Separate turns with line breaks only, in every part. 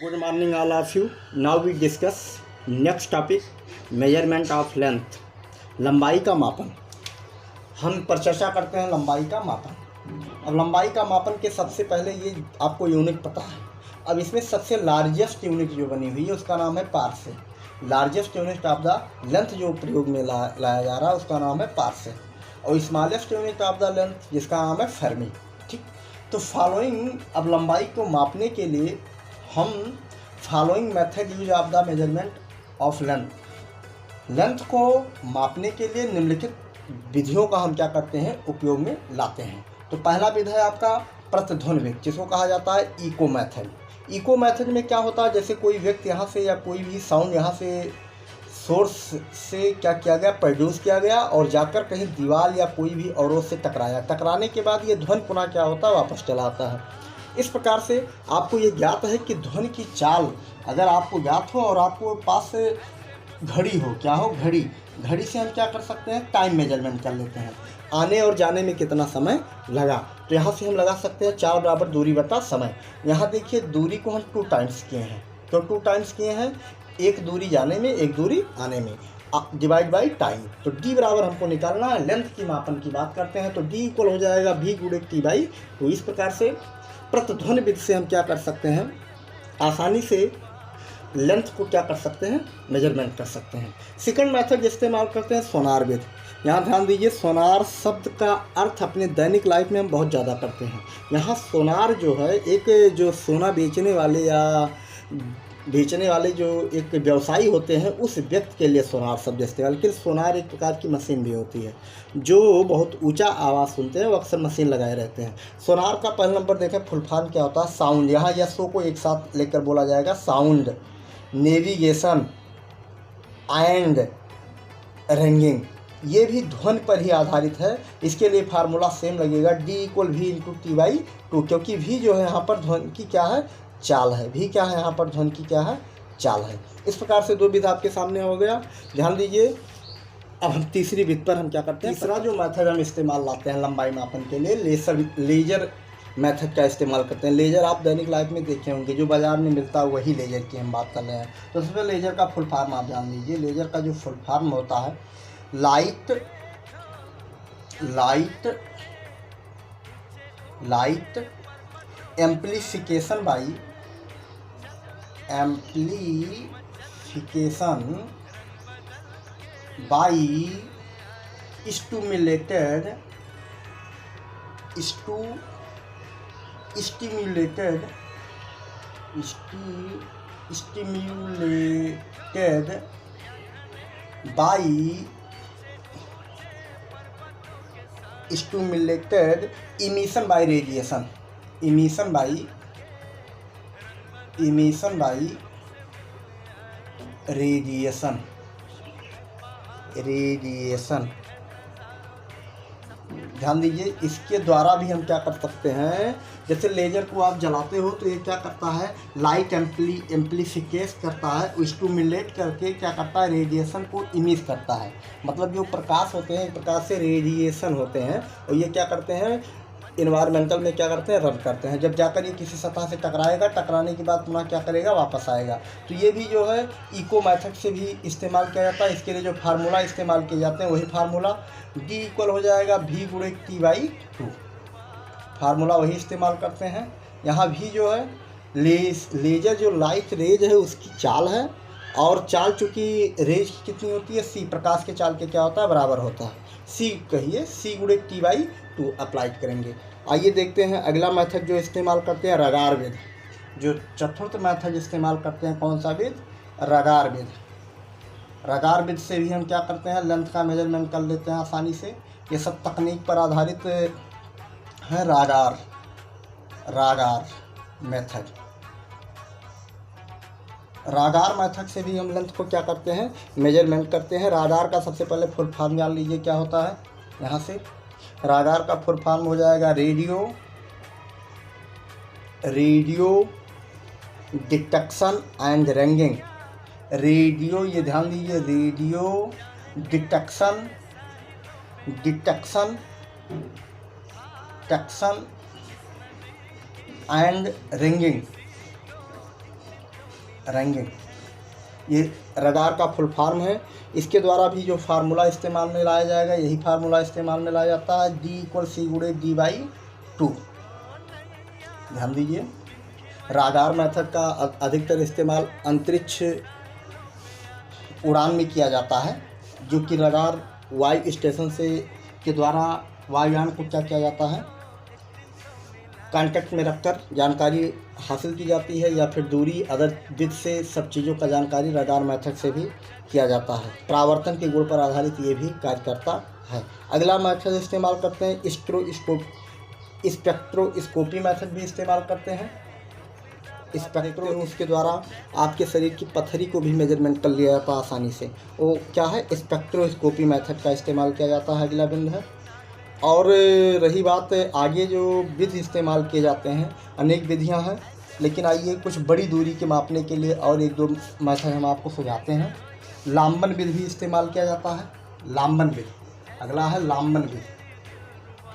Good morning all of you. Now we discuss next topic, measurement of length, लंबाई का मापन। हम पर चर्चा करते हैं लंबाई का मापन। अब लंबाई का मापन के सबसे पहले ये आपको यूनिट पता है। अब इसमें सबसे लार्जेस्ट यूनिट जो बनी हुई है उसका नाम है parsec. Largest unit of the length जो प्रयोग में लाया जा रहा है उसका नाम है पार्से, और smallest unit of the length जिसका नाम है फेर्मी। ठीक, तो फॉलोइंग, अब लंबाई को मापने के लिए हम following method use of the measurement of length को मापने के लिए निम्नलिखित विधियों का हम क्या करते हैं, उपयोग में लाते हैं। तो पहला विधि है आपका प्रतिध्वनि विधि, जिसको कहा जाता है इको मेथड। इको मेथड में क्या होता है, जैसे कोई व्यक्ति यहाँ से या कोई भी साउंड यहाँ से सोर्स से क्या किया गया, प्रोड्यूस किया गया और जाकर कहीं दीवार या कोई भी औरों से टकराया। टकराने के बाद ये ध्वनि पुनः क्या होता है, वापस चला आता है। इस प्रकार से आपको ये ज्ञात है कि ध्वनि की चाल अगर आपको ज्ञात हो और आपको पास से घड़ी हो, क्या हो, घड़ी से हम क्या कर सकते हैं, टाइम मेजरमेंट कर लेते हैं, आने और जाने में कितना समय लगा। तो यहाँ से हम लगा सकते हैं 4 बराबर दूरी बटा समय। यहाँ देखिए दूरी को हम 2 टाइम्स किए हैं, तो 2 टाइम्स किए हैं, एक दूरी जाने में एक दूरी आने में, डिवाइड बाई टाइम। तो डी बराबर हमको निकालना है। लेंथ की मापन की बात करते हैं तो डी इक्वल हो जाएगा भी गुणे टी बाई। तो इस प्रकार से प्रतिध्वनि विधि से हम क्या कर सकते हैं, आसानी से लेंथ को क्या कर सकते हैं, मेजरमेंट कर सकते हैं। सेकंड मेथड इस्तेमाल करते हैं सोनार विधि। यहाँ ध्यान दीजिए, सोनार शब्द का अर्थ अपने दैनिक लाइफ में हम बहुत ज़्यादा करते हैं। यहाँ सोनार जो है, एक जो सोना बेचने वाले जो एक व्यवसायी होते हैं उस व्यक्ति के लिए सोनार शब्द इस्तेमाल। लेकिन सोनार एक प्रकार की मशीन भी होती है, जो बहुत ऊंचा आवाज़ सुनते हैं वो अक्सर मशीन लगाए रहते हैं। सोनार का पहला नंबर देखें, फुल फॉर्म क्या होता है, साउंड। यहाँ यशो को एक साथ लेकर बोला जाएगा, साउंड, नेविगेशन एंड रिंगिंग। ये भी ध्वनि पर ही आधारित है। इसके लिए फार्मूला सेम लगेगा, D equal V into T by 2, क्योंकि वी जो है यहाँ पर ध्वनि की क्या है, चाल है। भी क्या है, यहाँ पर ध्वनि की क्या है, चाल है। इस प्रकार से 2 विधि आपके सामने हो गया। ध्यान दीजिए, अब हम तीसरी विधि पर हम क्या करते हैं। तीसरा जो मेथड हम इस्तेमाल लाते हैं लंबाई मापन के लिए, लेजर मेथड का इस्तेमाल करते हैं। लेजर आप दैनिक लाइफ में देखे होंगे, जो बाज़ार में मिलता है वही लेजर की हम बात कर रहे हैं। तो सबसे लेजर का फुल फॉर्म आप जान लीजिए। लेजर का जो फुल फॉर्म होता है, light amplification by stimulated emission by radiation, radiation. ध्यान दीजिए, इसके द्वारा भी हम क्या कर सकते हैं, जैसे लेजर को आप जलाते हो तो ये क्या करता है, लाइट एम्प्लीफिकेट करता है, स्टिम्युलेट करके क्या करता है, रेडिएशन को इमिट करता है। मतलब जो प्रकाश होते हैं एक प्रकार से रेडिएशन होते हैं, और ये क्या करते हैं, इन्वायरमेंटल में क्या करते हैं, रद्द करते हैं। जब जाकर ये किसी सतह से टकराएगा, टकराने के बाद पुनः क्या करेगा, वापस आएगा। तो ये भी जो है इको मेथड से भी इस्तेमाल किया जाता है। इसके लिए जो फार्मूला इस्तेमाल किए जाते हैं वही फार्मूला, डी इक्वल हो जाएगा भी गुणे टी बाई 2। फार्मूला वही इस्तेमाल करते हैं। यहाँ भी जो है लेजर जो लाइट रेज है उसकी चाल है, और चाल चूँकि रेज की कितनी होती है, सी, प्रकाश के चाल के क्या होता है, बराबर होता है, सी कहिए, सी गुणे टी बाई 2 अप्लाई करेंगे। आइए देखते हैं अगला मेथड जो इस्तेमाल करते हैं, रडार विधि। जो चतुर्थ मेथड इस्तेमाल करते हैं, कौन सा विधि, रडार विधि। रडार विधि से भी हम क्या करते हैं, लेंथ का मेजरमेंट कर लेते हैं आसानी से। ये सब तकनीक पर आधारित है। रडार मेथड, राडार मेथड से भी हम लेंथ को क्या करते हैं, मेजरमेंट करते हैं। राडार का सबसे पहले फुल फॉर्म जान लीजिए क्या होता है। यहाँ से राडार का फुल फॉर्म हो जाएगा radio detection and ringing. Radio, ये ध्यान दीजिए, radio detection and ringing. Ragging, ये रडार का फुल फॉर्म है। इसके द्वारा भी जो फार्मूला इस्तेमाल में लाया जाएगा, यही फार्मूला इस्तेमाल में लाया जाता है, D=C/D/2। ध्यान दीजिए, रडार मेथड का अधिकतर इस्तेमाल अंतरिक्ष उड़ान में किया जाता है, जो कि रडार वायु स्टेशन से के द्वारा वायुयान को क्या किया जाता है, कांटेक्ट में रखकर जानकारी हासिल की जाती है, या फिर दूरी अदर दिख से सब चीज़ों का जानकारी रडार मेथड से भी किया जाता है। परावर्तन के गुण पर आधारित ये भी कार्य करता है। अगला मेथड इस्तेमाल करते हैं स्पेक्ट्रोस्कोपी मेथड भी इस्तेमाल करते हैं। उसके द्वारा आपके शरीर की पथरी को भी मेजरमेंट कर लिया जाता है आसानी से। वो क्या है, स्पेक्ट्रोस्कोपी मेथड का इस्तेमाल किया जाता है। अगला बिंदु है। और रही बात आगे जो विधि इस्तेमाल किए जाते हैं, अनेक विधियां हैं, लेकिन आइए कुछ बड़ी दूरी के मापने के लिए और एक दो मेथड हम आपको सुझाते हैं। लांबन विधि भी इस्तेमाल किया जाता है। लांबन विधि, अगला है लांबन विधि।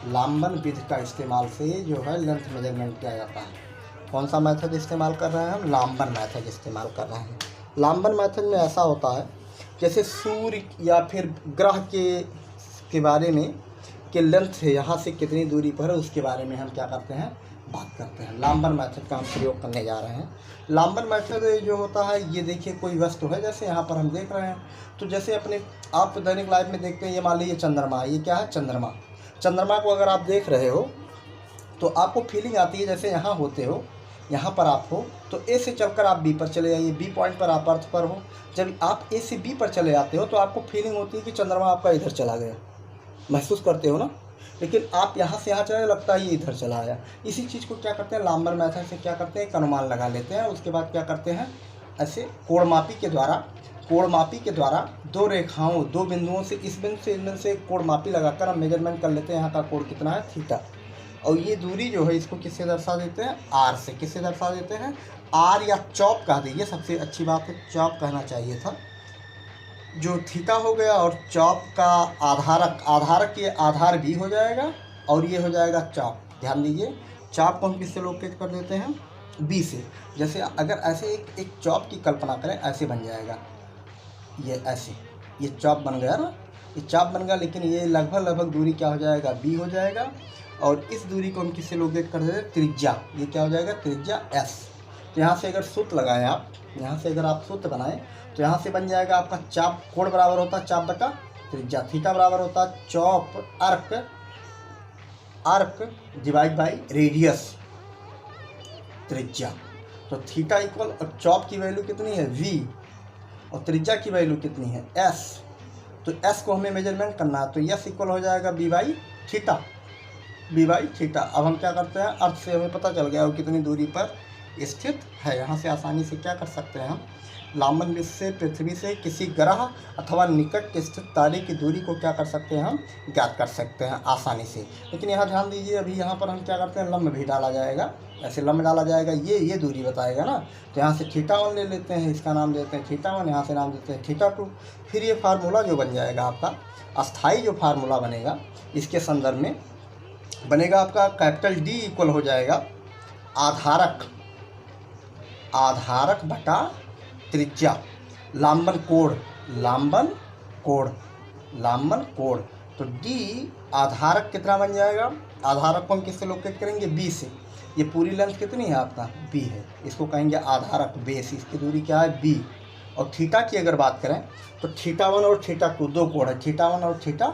लांबन विधि का इस्तेमाल से जो है लेंथ मेजरमेंट किया जाता है। कौन सा मेथड इस्तेमाल कर रहे हैं हम? लांबन मेथड इस्तेमाल कर रहे हैं। लांबन मेथड में ऐसा होता है, जैसे सूर्य या फिर ग्रह के बारे में कि लेंथ है यहाँ से कितनी दूरी पर है, उसके बारे में हम क्या करते हैं, बात करते हैं। लांबन मेथड का हम प्रयोग करने जा रहे हैं। लांबन मेथड जो होता है, ये देखिए कोई वस्तु है, जैसे यहाँ पर हम देख रहे हैं, तो जैसे अपने आप दैनिक लाइफ में देखते हैं, ये मान लीजिए चंद्रमा है। ये क्या है? चंद्रमा। चंद्रमा को अगर आप देख रहे हो तो आपको फीलिंग आती है जैसे यहाँ होते हो, यहाँ पर आप हो, तो ए से चलकर आप बी पर चले जाइए, बी पॉइंट पर आप अर्थ पर हो। जब आप ए से बी पर चले जाते हो तो आपको फीलिंग होती है कि चंद्रमा आपका इधर चला गया, महसूस करते हो ना। लेकिन आप यहाँ से यहाँ चले, लगता है ये इधर चला आया। इसी चीज़ को क्या करते हैं, लांबन मेथड से क्या करते हैं, एक अनुमान लगा लेते हैं। उसके बाद क्या करते हैं, ऐसे कोणमापी के द्वारा दो रेखाओं, दो बिंदुओं से, इस बिंदु से इस बिंदु से कोणमापी लगाकर हम मेजरमेंट कर लेते हैं यहाँ का कोण कितना है, थीटा। और ये दूरी जो है इसको किससे दर्शा देते हैं, आर से। किससे दर्शा देते हैं? आर या चौप कह दीजिए, सबसे अच्छी बात है चौप कहना चाहिए था। जो थीटा हो गया और चौप का आधारक ये आधार भी हो जाएगा और ये हो जाएगा चौप। ध्यान दीजिए, चौप को हम किससे लोकेट कर देते हैं, बी से। जैसे अगर ऐसे एक चौप की कल्पना करें, ऐसे बन जाएगा, ये ऐसे, ये चौप बन गया ना, ये चौप बन गया, लेकिन ये लगभग दूरी क्या हो जाएगा, बी हो जाएगा। और इस दूरी को हम किससे लोकेट कर देते हैं, त्रिज्या। ये क्या हो जाएगा, त्रिज्या एस। तो यहाँ से अगर सूत्र लगाएं आप, यहाँ से अगर आप सूत्र बनाएं तो यहाँ से बन जाएगा आपका चाप, कोण बराबर होता है चाप बटा त्रिज्या, थीटा बराबर होता है चौप अर्क डिवाइड बाई रेडियस त्रिज्या। तो थीटा इक्वल, और चौप की वैल्यू कितनी है, v, और त्रिज्या की वैल्यू कितनी है, s। तो s को हमें मेजरमेंट करना है, तो s इक्वल हो जाएगा b बाई थीटा। अब हम क्या करते हैं, अर्थ से हमें पता चल गया वो कितनी दूरी पर स्थित है। यहाँ से आसानी से क्या कर सकते हैं हम, लांबन विधि से पृथ्वी से किसी ग्रह अथवा निकट स्थित तारे की दूरी को क्या कर सकते हैं, हम ज्ञात कर सकते हैं आसानी से। लेकिन यहाँ ध्यान दीजिए, अभी यहाँ पर हम क्या करते हैं, लंब भी डाला जाएगा, ऐसे लंब डाला जाएगा, ये दूरी बताएगा ना। तो यहाँ से θ1 ले लेते हैं, इसका नाम देते हैं θ1, यहाँ से नाम देते हैं θ2। फिर ये फार्मूला जो बन जाएगा आपका, अस्थाई जो फार्मूला बनेगा, इसके संदर्भ में बनेगा आपका कैपिटल D इक्वल हो जाएगा आधारक बटा त्रिज्या, लांबन कोण। तो D आधारक कितना बन जाएगा, आधारक को हम किससे लोकेट करेंगे, B से। ये पूरी लेंथ कितनी है आपका, B है, इसको कहेंगे आधारक बेस। इसकी दूरी क्या है, B। और थीटा की अगर बात करें तो θ1 और θ2 दो कोण है, θ1 और θ2,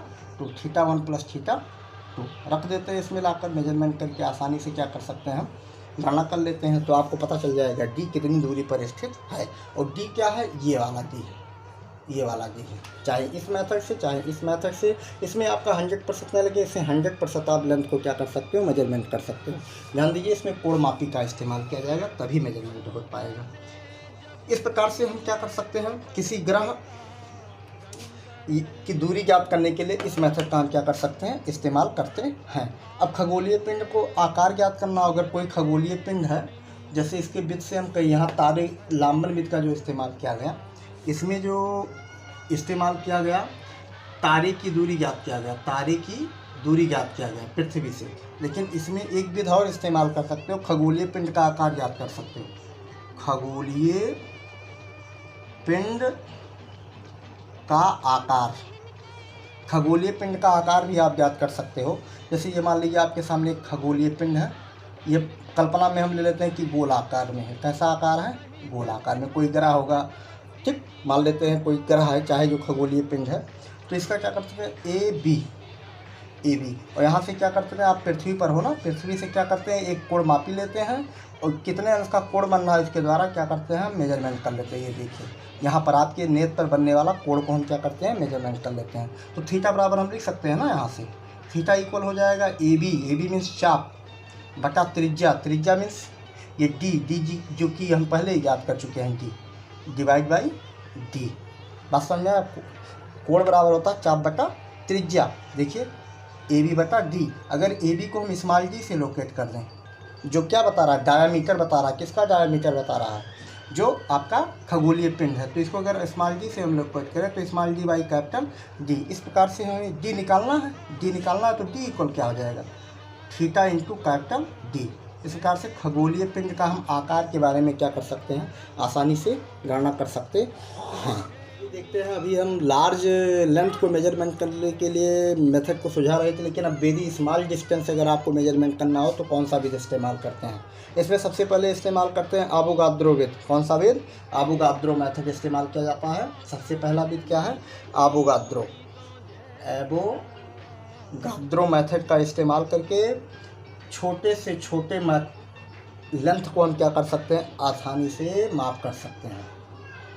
θ1 प्लस θ2 रख देते हैं इसमें लाकर, मेजरमेंट करके आसानी से क्या कर सकते हैं, हम गणना कर लेते हैं। तो आपको पता चल जाएगा D कितनी दूरी पर स्थित है। और D क्या है, ये वाला D है, ये वाला D है। चाहे इस मेथड से चाहे इस मेथड से, इसमें आपका 100% न लगे, इससे 100% आप लेंथ को क्या कर सकते हो, मेजरमेंट कर सकते हो। ध्यान दीजिए, इसमें कोणमापी का इस्तेमाल किया जाएगा, तभी मेजरमेंट हो पाएगा। इस प्रकार से हम क्या कर सकते हैं, किसी ग्रह की दूरी ज्ञात करने के लिए इस मेथड का हम क्या कर सकते हैं, इस्तेमाल करते हैं। अब खगोलीय पिंड को आकार ज्ञात करना, अगर कोई खगोलीय पिंड है, जैसे इसके विधि से हम कहीं यहाँ तारे, लांबन विधि का जो इस्तेमाल किया गया, इसमें जो इस्तेमाल किया गया, तारे की दूरी ज्ञात किया गया पृथ्वी से। लेकिन इसमें एक विधि और इस्तेमाल कर सकते हो, खगोलीय पिंड का आकार ज्ञात कर सकते हो। खगोलीय पिंड का आकार, खगोलीय पिंड का आकार भी आप ज्ञात कर सकते हो। जैसे ये मान लीजिए आपके सामने एक खगोलीय पिंड है, ये कल्पना में हम ले लेते हैं कि गोल आकार में है। कैसा आकार है? गोल आकार में। कोई ग्रह होगा, ठीक, मान लेते हैं कोई ग्रह है, चाहे जो खगोलीय पिंड है, तो इसका क्या करते हैं? A B. और यहाँ से क्या करते हैं? आप पृथ्वी पर हो ना, पृथ्वी से क्या करते हैं? एक कोण मापी लेते हैं और कितने अंश का कोण बन रहा है इसके द्वारा क्या करते हैं? मेजरमेंट कर लेते हैं। ये देखिए यहाँ पर आपके नेत्र पर बनने वाला कोण को हम क्या करते हैं? मेजरमेंट कर लेते हैं। तो थीटा बराबर हम लिख सकते हैं ना, यहाँ से थीटा इक्वल हो जाएगा ए बी मीन्स चाप बटा त्रिज्या मीन्स ये डी जो कि हम पहले ही याद कर चुके हैं, डी डिवाइड बाई डी। बात समझ में आपको? कोण बराबर होता है चाप बटा त्रिज्या। देखिए ए बी बटा डी। अगर ए बी को हम स्मॉल डी से लोकेट कर दें, जो क्या बता रहा है? डायामीटर बता रहा है। किसका डायामीटर बता रहा है? जो आपका खगोलीय पिंड है। तो इसको अगर स्मॉल डी से हम लोकेट करें तो small D by capital D. इस प्रकार से हमें डी निकालना है। तो डी इक्वल क्या हो जाएगा? Theta into capital D. इस प्रकार से खगोलीय पिंड का हम आकार के बारे में क्या कर सकते हैं? आसानी से गणना कर सकते हैं। देखते हैं, अभी हम लार्ज लेंथ को मेजरमेंट करने के लिए मेथड को सुझा रहे थे, लेकिन अब वेरी स्मॉल डिस्टेंस अगर आपको मेजरमेंट करना हो तो कौन सा विधि इस्तेमाल करते हैं? इसमें सबसे पहले इस्तेमाल करते हैं आवोगाद्रो विधि। कौन सा विधि? आवोगाद्रो मेथड इस्तेमाल किया जाता है। सबसे पहला विधि क्या है? आवोगाद्रो मेथड का इस्तेमाल करके छोटे से छोटे लेंथ को हम क्या कर सकते हैं? आसानी से माप कर सकते हैं।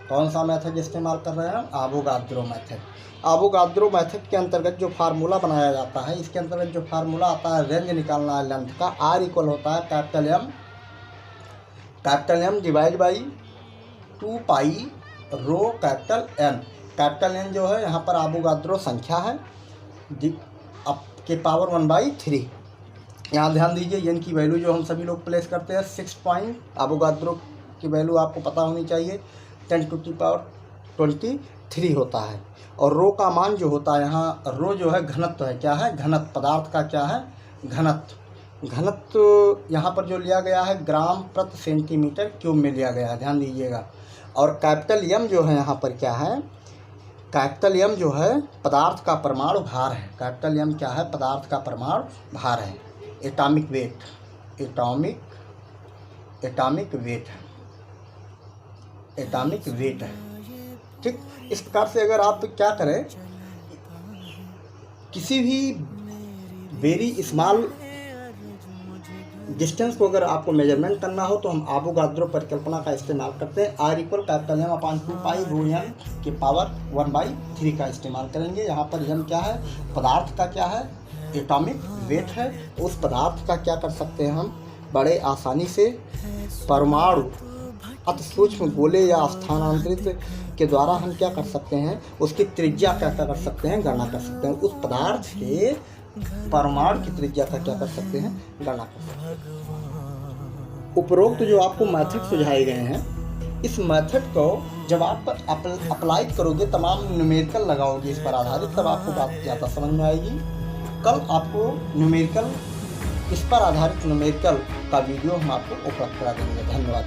कौन सा मेथड इस्तेमाल कर रहे हैं? Avogadro method. आवोगाद्रो मेथड के अंतर्गत जो फार्मूला बनाया जाता है, इसके अंतर्गत जो फार्मूला आता है रेंज निकालना है लेंथ का, आर इक्वल होता है capital M divide by 2 pi rho capital N. Capital N जो है यहाँ पर आवोगाद्रो संख्या है के पावर 1/3। यहाँ ध्यान दीजिए एन की वैल्यू जो हम सभी लोग प्लेस करते हैं 6 पॉइंट, आवोगाद्रो की वैल्यू आपको पता होनी चाहिए 10⁻23 होता है। और रो का मान जो होता है, यहाँ रो जो है घनत्व है। क्या है? घनत्व। पदार्थ का क्या है? घनत्व यहाँ पर जो लिया गया है ग्राम प्रति सेंटीमीटर क्यूब में लिया गया है, ध्यान दीजिएगा। और कैपिटल एम जो है यहाँ पर क्या है? कैपिटल एम जो है पदार्थ का परमाणु भार है। कैपिटल एम क्या है? पदार्थ का परमाणु भार है। एटॉमिक वेट है, ठीक। इस प्रकार से अगर आप क्या करें, किसी भी वेरी स्मॉल डिस्टेंस को अगर आपको मेजरमेंट करना हो तो हम आवोगाद्रो परिकल्पना का इस्तेमाल करते हैं। R equal capital M upon 2 pi rho N के पावर 1/3 का इस्तेमाल करेंगे। यहाँ पर एम क्या है? पदार्थ का क्या है? एटॉमिक वेट है। तो उस पदार्थ का क्या कर सकते हैं हम? बड़े आसानी से परमाणु अति सूक्ष्म गोले या स्थानांतरित के द्वारा हम क्या कर सकते हैं? उसकी त्रिज्या क्या कर सकते हैं? गणना कर सकते हैं। उस पदार्थ के परमाणु की त्रिज्या का क्या कर सकते हैं? गणना कर सकते हैं। उपरोक्त जो आपको मेथड सुझाए गए हैं, इस मेथड को जब आप अप्लाई करोगे, तमाम न्यूमेरिकल लगाओगे इस पर आधारित, तब आपको बात ज़्यादा समझ में आएगी। कल आपको न्यूमेरिकल, इस पर आधारित न्यूमेरिकल का वीडियो हम आपको उपलब्ध करा देंगे। धन्यवाद।